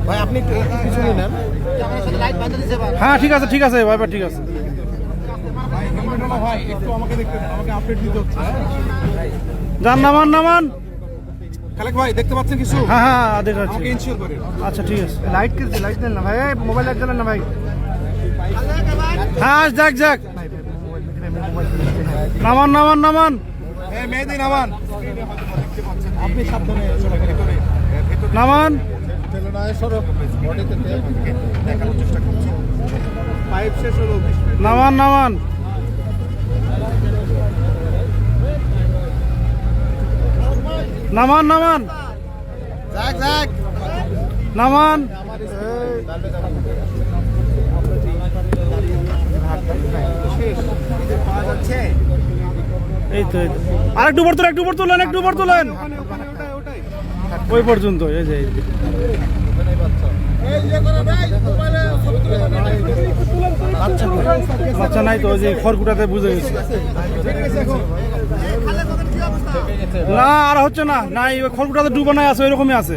ভাই আপনি কিছু নেন। হ্যাঁ ঠিক আছে ভাই ঠিক আছে। ভাই একটু আমাকে আপডেট দিতে হচ্ছে। যান নামান। খালেক ভাই দেখতে পাচ্ছেন কিছু? হ্যাঁ দেখাচ্ছি। আমাকে ইনশিওর করেন। আচ্ছা ঠিক আছে। লাইট দেন না ভাই, মোবাইল লাইট জ্বালেন না ভাই। হ্যাঁ যাক নামান। মেহেদি নামান। আপনি সাবধানে নামান। দেখানোর চেষ্টা করছি। পাইপ শেষ হলো। নামান। যাক নামান। পাওয়া যাচ্ছে। এই তো আরেকটু উপর তোলেন। ওই পর্যন্ত এই যে বাচ্চা নাই তো, ওই যে খড়কুটাতে বুঝে গেছে। না আর হচ্ছে না, নাই ওই খড়কুটাতে ডুবানায় আছে, ওইরকমই আছে।